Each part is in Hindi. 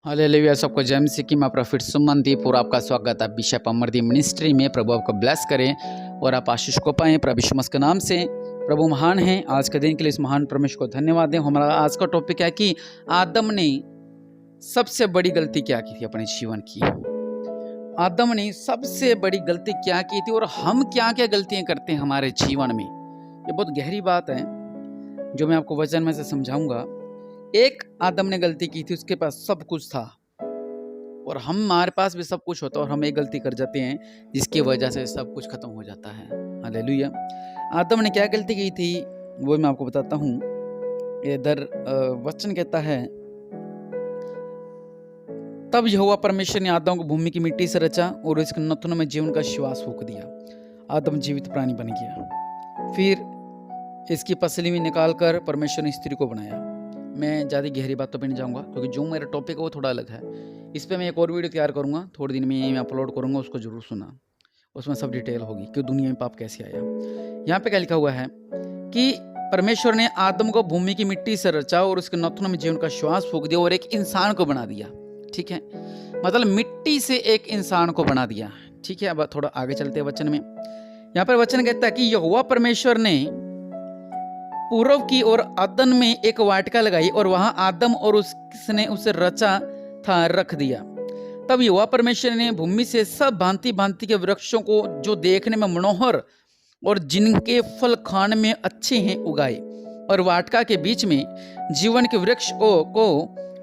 हालेलुया। सबको जय मसीह की। मैं प्रॉफिट सुमनदीप और आपका स्वागत है बिशप अमरदीप मिनिस्ट्री में। प्रभु आपको ब्लेस करें और आप आशीष को पाएं प्रभु यीशु मसीह के नाम से। प्रभु महान है। आज के दिन के लिए इस महान परमेश्वर को धन्यवाद दें। हमारा आज का टॉपिक है कि आदम ने सबसे बड़ी गलती क्या की थी अपने जीवन की। आदम ने सबसे बड़ी गलती क्या की थी और हम क्या क्या गलतियां करते हैं हमारे जीवन में। ये बहुत गहरी बात है जो मैं आपको वचन में से समझाऊंगा। एक आदम ने गलती की थी, उसके पास सब कुछ था और हमारे पास भी सब कुछ होता है और हम एक गलती कर जाते हैं जिसकी वजह से सब कुछ खत्म हो जाता है। हालेलुया। आदम ने क्या गलती की थी वो मैं आपको बताता हूँ। इधर वचन कहता है, तब यहोवा परमेश्वर ने आदम को भूमि की मिट्टी से रचा और इसके नथनों में जीवन का श्वास फूंक दिया। आदम जीवित प्राणी बन गया। फिर इसकी पसली में निकालकर परमेश्वर ने स्त्री को बनाया। मैं ज़्यादा गहरी बातों पे नहीं जाऊँगा क्योंकि जो मेरा टॉपिक है वो थोड़ा अलग है। इस पर मैं एक और वीडियो तैयार करूँगा, थोड़े दिन में मैं अपलोड करूँगा, उसको जरूर सुना। उसमें सब डिटेल होगी कि दुनिया में पाप कैसे आया। यहाँ पे क्या लिखा हुआ है कि परमेश्वर ने आदम को भूमि की मिट्टी से रचा और उसके नथनों में जीवन का श्वास फूंक दिया और एक इंसान को बना दिया। ठीक है, मतलब मिट्टी से एक इंसान को बना दिया। ठीक है, अब थोड़ा आगे चलते हैं वचन में। यहाँ पर वचन कहता है कि यहोवा परमेश्वर ने पूर्व की ओर अदन में एक वाटिका लगाई और वहां आदम और उसने उसे रचा था रख दिया। तब यहोवा परमेश्वर ने भूमि से सब भांति भांति के वृक्षों को जो देखने में मनोहर और जिनके फल खाने में अच्छे हैं उगाए और वाटिका के बीच में जीवन के वृक्ष को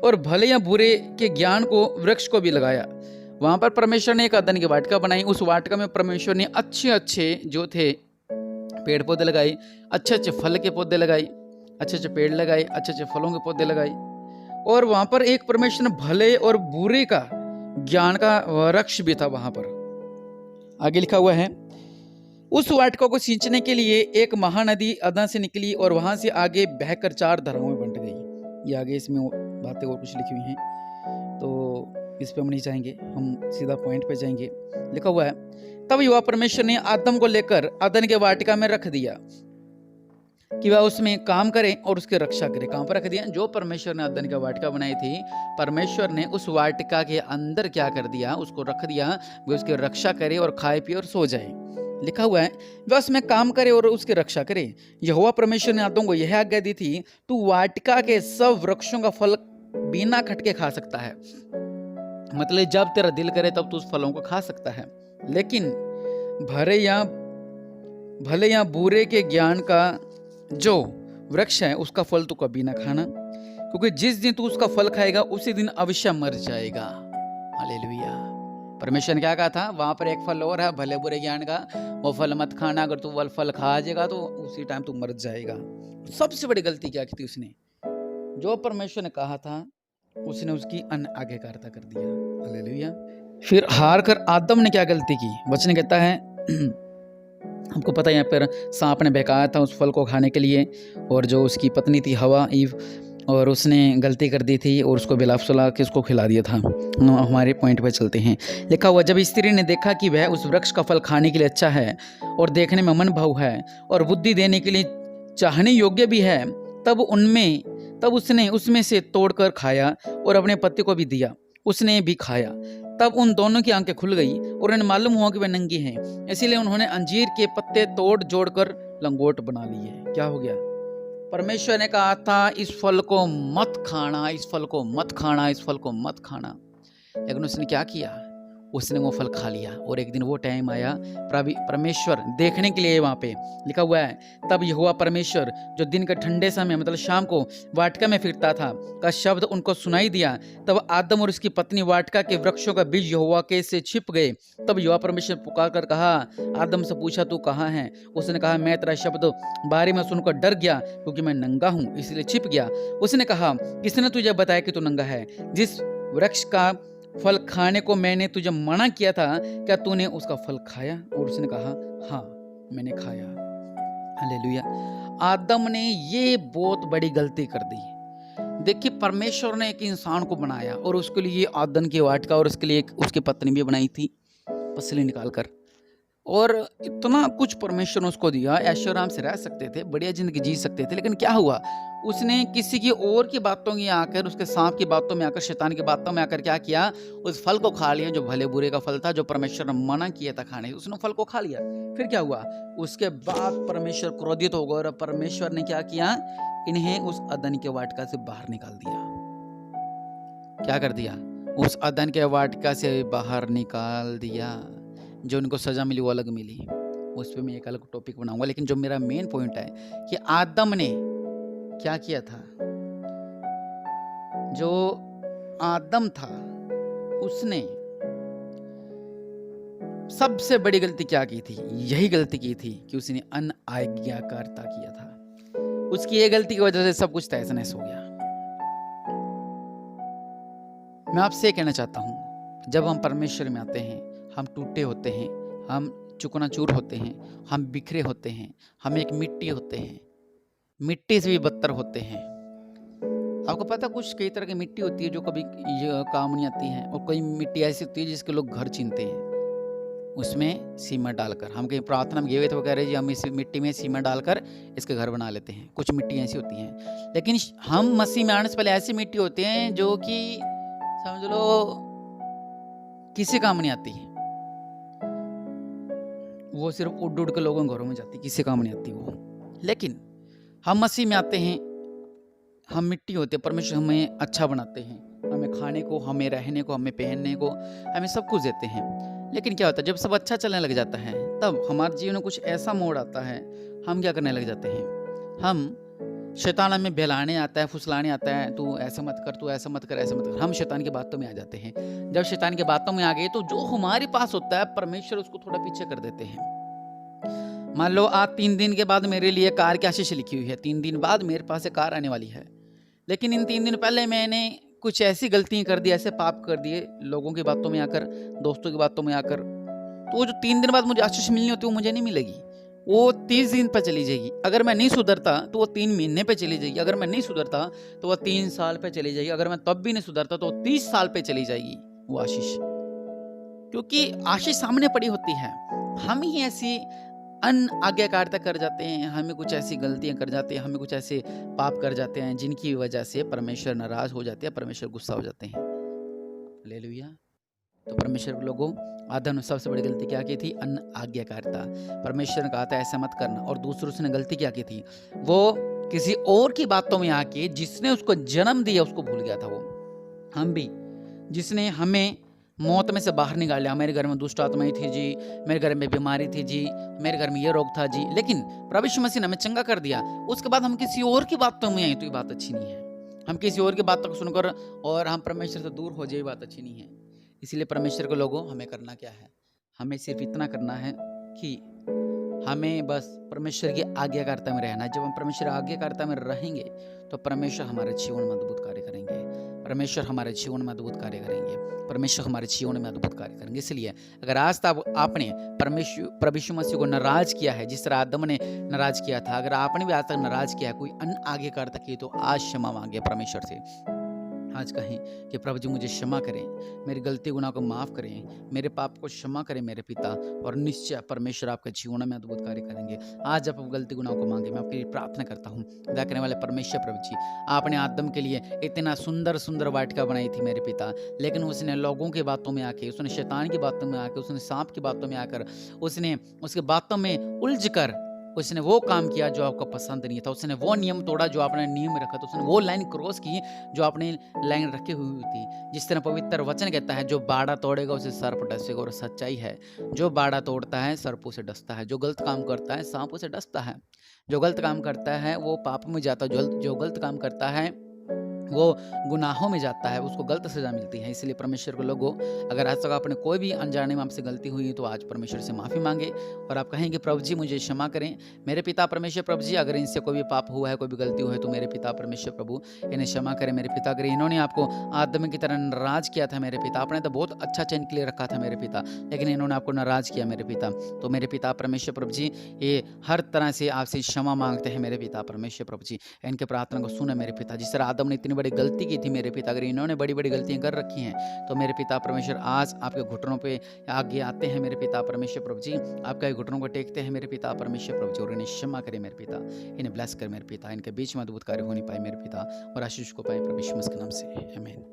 और भले या बुरे के ज्ञान को वृक्ष को भी लगाया। वहां पर परमेश्वर ने एक अदन की वाटिका बनाई। उस वाटिका में परमेश्वर ने अच्छे अच्छे जो थे पेड़ पौधे लगाए, अच्छे अच्छे फल के पौधे लगाए, अच्छे अच्छे पेड़ लगाए, अच्छे अच्छे फलों के पौधे लगाए और वहां पर एक परमेश्वर ने भले और बुरे का ज्ञान का वृक्ष भी था। वहां पर आगे लिखा हुआ है, उस वाटिका को सींचने के लिए एक महानदी अदन से निकली और वहां से आगे बहकर 4 धाराओं में बंट गई। ये आगे इसमें बातें और कुछ लिखी हुई हैं तो इस पे हम नहीं जाएंगे, हम सीधा पॉइंट पे जाएंगे। लिखा हुआ है, तब यहोवा परमेश्वर ने आदम को लेकर अदन के वाटिका में रख दिया कि वह उसमें काम करे और उसकी रक्षा करे। कहां पर रख दिया? जो परमेश्वर ने अदन की वाटिका बनाई थी, परमेश्वर ने उस वाटिका के अंदर क्या कर दिया? उसको रख दिया, वह उसकी रक्षा करे और खाए पिए और सो जाए। लिखा हुआ है, वह उसमें काम करे और उसकी रक्षा करे। यहोवा परमेश्वर ने आदम को यह आज्ञा दी थी, तू वाटिका के सब वृक्षों का फल बिना खटके खा सकता है। मतलब जब तेरा दिल करे तब तू उस फलों को खा सकता है, लेकिन भले या बुरे के ज्ञान का जो वृक्ष है उसका फल तू कभी ना खाना, क्योंकि जिस दिन तू उसका फल खाएगा उसी दिन अवश्य मर जाएगा। हालेलुया। परमेश्वर ने क्या कहा था? वहां पर एक फल और है भले बुरे ज्ञान का, वो फल मत खाना। अगर तू वो फल खा जाएगा तो उसी टाइम तू मर जाएगा। सबसे बड़ी गलती क्या की थी उसने? जो परमेश्वर ने कहा था उसने उसकी आज्ञाकारिता कर दिया। हालेलुया। फिर हार कर आदम ने क्या गलती की? वचन कहता है, हमको पता है यहाँ पर सांप ने बहकाया था उस फल को खाने के लिए और जो उसकी पत्नी थी हवा ईव, और उसने गलती कर दी थी और उसको बिलाप सुला के उसको खिला दिया था। हमारे पॉइंट पे चलते हैं। लिखा हुआ, जब स्त्री ने देखा कि वह उस वृक्ष का फल खाने के लिए अच्छा है और देखने में मन भाव है और बुद्धि देने के लिए चाहने योग्य भी है, तब उसने उसमें से तोड़कर खाया और अपने पति को भी दिया, उसने भी खाया। तब उन दोनों की आंखें खुल गई और उन्हें मालूम हुआ कि वे नंगी हैं। इसीलिए उन्होंने अंजीर के पत्ते तोड़ जोड़कर लंगोट बना लिए। क्या हो गया? परमेश्वर ने कहा था इस फल को मत खाना, इस फल को मत खाना, इस फल को मत खाना, लेकिन उसने क्या किया? उसने वो फल खा लिया। और एक दिन वो टाइम आया परमेश्वर देखने के लिए। वहां पे लिखा हुआ है, तब यहोवा परमेश्वर जो दिन के ठंडे समय मतलब शाम को वाटिका में फिरता था का शब्द उनको सुनाई दिया। तब आदम और उसकी पत्नी वाटिका के वृक्षों का बीज यहोवा के से छिप गए। तब यहोवा परमेश्वर पुकार कर कहा, आदम से पूछा तू कहाँ है? उसने कहा, मैं तेरा शब्द बारे में सुनकर डर गया क्योंकि मैं नंगा हूँ इसलिए छिप गया। उसने कहा, किसने तुझे बताया कि तू नंगा है? जिस वृक्ष का फल खाने को मैंने तुझे मना किया था, क्या तूने उसका फल खाया? और उसने कहा, हाँ मैंने खाया। हालेलुया। आदम ने ये बहुत बड़ी गलती कर दी। देखिए, परमेश्वर ने एक इंसान को बनाया और उसके लिए आदन की वाटिका और उसके लिए उसकी पत्नी भी बनाई थी पसली निकालकर। और इतना कुछ परमेश्वर ने उसको दिया, ऐशो आराम से रह सकते थे, बढ़िया ज़िंदगी जी सकते थे, लेकिन क्या हुआ? उसने किसी की और की बातों में आकर, उसके सांप की बातों में आकर, शैतान की बातों में आकर क्या किया? उस फल को खा लिया जो भले-बुरे का फल था, जो परमेश्वर ने मना किया था खाने से, उसने फल को खा लिया। फिर क्या हुआ? उसके बाद परमेश्वर क्रोधित हो गए और परमेश्वर ने क्या किया? इन्हें उस अदन के वाटिका से बाहर निकाल दिया। क्या कर दिया? उस अदन के वाटिका से बाहर निकाल दिया। जो उनको सज़ा मिली वो अलग मिली, उस पे मैं एक अलग टॉपिक बनाऊंगा। लेकिन जो मेरा मेन पॉइंट है कि आदम ने क्या किया था? जो आदम था उसने सबसे बड़ी गलती क्या की थी? यही गलती की थी कि उसने अनआज्ञाकारिता किया था। उसकी ये गलती की वजह से सब कुछ तहस नहस हो गया। मैं आपसे कहना चाहता हूँ, जब हम परमेश्वर में आते हैं, हम टूटे होते हैं, हम चूकनाचूर होते हैं, हम बिखरे होते हैं, हम एक मिट्टी होते हैं, मिट्टी से भी बदतर होते हैं। आपको पता कुछ कई तरह की मिट्टी होती है जो कभी काम नहीं आती है, और कई मिट्टी ऐसी होती है जिसके लोग घर चीनते हैं, उसमें सीमेंट डालकर। हम कहीं प्रार्थना में गए हुए थे, वो कह रहे जी हम इस मिट्टी में सीमेंट डालकर इसके घर बना लेते हैं। कुछ मिट्टी ऐसी होती हैं, लेकिन हम मसीह में आने से पहले ऐसी मिट्टी होते हैं जो कि समझ लो किसी काम नहीं आती है। वो सिर्फ उड़ उड़ के लोगों के घरों में जाती, किसी काम नहीं आती वो। लेकिन हम मसीह में आते हैं, हम मिट्टी होते हैं, परमेश्वर हमें अच्छा बनाते हैं, हमें खाने को, हमें रहने को, हमें पहनने को, हमें सब कुछ देते हैं। लेकिन क्या होता है, जब सब अच्छा चलने लग जाता है तब हमारे जीवन में कुछ ऐसा मोड़ आता है, हम क्या करने लग जाते हैं? हम शैतान हमें बहलाने आता है, फुसलाने आता है, तू ऐसा मत कर, तू ऐसा मत कर, ऐसा मत कर। हम शैतान की बातों में आ जाते हैं। जब शैतान की बातों में आ गए तो जो हमारे पास होता है, परमेश्वर उसको थोड़ा पीछे कर देते हैं। मान लो आज 3 दिन के बाद मेरे लिए कार की आशीष लिखी हुई है, 3 दिन बाद मेरे पास एक कार आने वाली है, लेकिन इन 3 दिन पहले मैंने कुछ ऐसी गलतियां कर दी, ऐसे पाप कर दिए, लोगों की बातों में आकर, दोस्तों की बातों में आकर, तो वो जो 3 दिन बाद मुझे आशीष मिलनी होती है वो मुझे नहीं मिलेगी, वो 30 दिन पर चली जाएगी। अगर मैं नहीं सुधरता तो वो 3 महीने पे चली जाएगी, अगर मैं नहीं सुधरता तो वो 3 साल पे चली जाएगी, अगर मैं तब भी नहीं सुधरता तो 30 साल पे चली जाएगी वो आशीष, क्योंकि आशीष सामने पड़ी होती है। हम ही ऐसी अनआज्ञाकारिता कर जाते हैं, हमें कुछ ऐसी गलतियां कर जाते हैं, हमें कुछ ऐसे पाप कर जाते हैं जिनकी वजह से परमेश्वर नाराज हो जाते हैं, परमेश्वर गुस्सा हो जाते हैं। हालेलुया। तो परमेश्वर के लोगों, आदम ने सबसे बड़ी गलती क्या की थी? अनआज्ञाकारिता। परमेश्वर ने कहा था ऐसा मत करना, और दूसरों ने गलती क्या की थी? वो किसी और की बातों में आके जिसने उसको जन्म दिया उसको भूल गया था। वो हम भी, जिसने हमें मौत में से बाहर निकाल लिया, मेरे घर में दुष्ट आत्माएं थी जी, मेरे घर में बीमारी थी जी, मेरे घर में ये रोग था जी, लेकिन प्रभु यीशु मसीह ने हमें चंगा कर दिया। उसके बाद हम किसी और की बातों में आए तो ये बात अच्छी नहीं है। हम किसी और की बातों को सुनकर और हम परमेश्वर से दूर हो जाए, ये बात अच्छी नहीं है। इसलिए परमेश्वर के लोगों, हमें करना क्या है? हमें सिर्फ इतना करना है कि हमें बस परमेश्वर की आज्ञाकारिता में रहना है। जब हम परमेश्वर की आज्ञाकारिता में रहेंगे तो परमेश्वर हमारे जीवन में अद्भुत कार्य करेंगे, परमेश्वर हमारे जीवन में अद्भुत कार्य करेंगे, परमेश्वर हमारे जीवन में अद्भुत कार्य करेंगे। इसलिए अगर आज तक आपने प्रभु यीशु मसीह को नाराज किया है, जिस तरह आदम ने नाराज किया था, अगर आपने भी आज तक नाराज किया है, कोई आज्ञाकारिता की, तो आज क्षमा मांगे परमेश्वर से। आज कहें कि प्रभु जी मुझे क्षमा करें, मेरी गलती गुनाह को माफ़ करें, मेरे पाप को क्षमा करें मेरे पिता, और निश्चय परमेश्वर आपके जीवन में अद्भुत कार्य करेंगे। आज आप गलती गुनाह को मांगे, मैं आपके लिए प्रार्थना करता हूँ। दया करने वाले परमेश्वर प्रभु जी, आपने आदम के लिए इतना सुंदर सुंदर वाटिका बनाई थी मेरे पिता, लेकिन उसने लोगों की बातों में आके, उसने शैतान की बातों में आके, उसने सांप की बातों में आकर, उसने उसकी बातों में उलझ कर उसने वो काम किया जो आपको पसंद नहीं था, उसने वो नियम तोड़ा जो आपने नियम रखा था, उसने वो लाइन क्रॉस की जो आपने लाइन रखी हुई थी। जिस तरह पवित्र वचन कहता है, जो बाड़ा तोड़ेगा उसे सर्प डसेगा, और सच्चाई है, जो बाड़ा तोड़ता है सर्पों से डसता है, जो गलत काम करता है सांपों से डसता है, जो गलत काम करता है वो पाप में जाता है, जो गलत काम करता है वो गुनाहों में जाता है, उसको गलत सजा मिलती है। इसलिए परमेश्वर के लोगों, अगर आज तक आपने कोई भी अनजाने में आपसे गलती हुई है तो आज परमेश्वर से माफ़ी मांगे और आप कहेंगे प्रभु जी मुझे क्षमा करें मेरे पिता परमेश्वर। प्रभु जी अगर इनसे कोई भी पाप हुआ है, कोई भी गलती हुई है, तो मेरे पिता परमेश्वर प्रभु इन्हें क्षमा करें मेरे पिता। अगर इन्होंने आपको आदम की तरह नाराज किया था मेरे पिता, आपने तो बहुत अच्छा चैन के लिए रखा था मेरे पिता, लेकिन इन्होंने आपको नाराज किया मेरे पिता, तो मेरे पिता परमेश्वर प्रभु जी ये हर तरह से आपसे क्षमा मांगते हैं मेरे पिता परमेश्वर प्रभु जी। इनके प्रार्थना को सुने मेरे पिता। जिस तरह आदम ने इतनी इतनी बड़ी गलती की थी मेरे पिता, अगर इन्होंने बड़ी बड़ी गलतियां कर रखी हैं तो मेरे पिता परमेश्वर आज आपके घुटनों पे आगे आते हैं मेरे पिता परमेश्वर प्रभु जी, आपके घुटनों को टेकते हैं मेरे पिता परमेश्वर प्रभु जी, और इन्हें क्षमा करें मेरे पिता, इन्हें ब्लेस कर मेरे पिता, इनके बीच में अद्भुत कार्य होने पाए मेरे पिता, और आशीष को पाए प्रभु यीशु मसीह के नाम से, आमीन।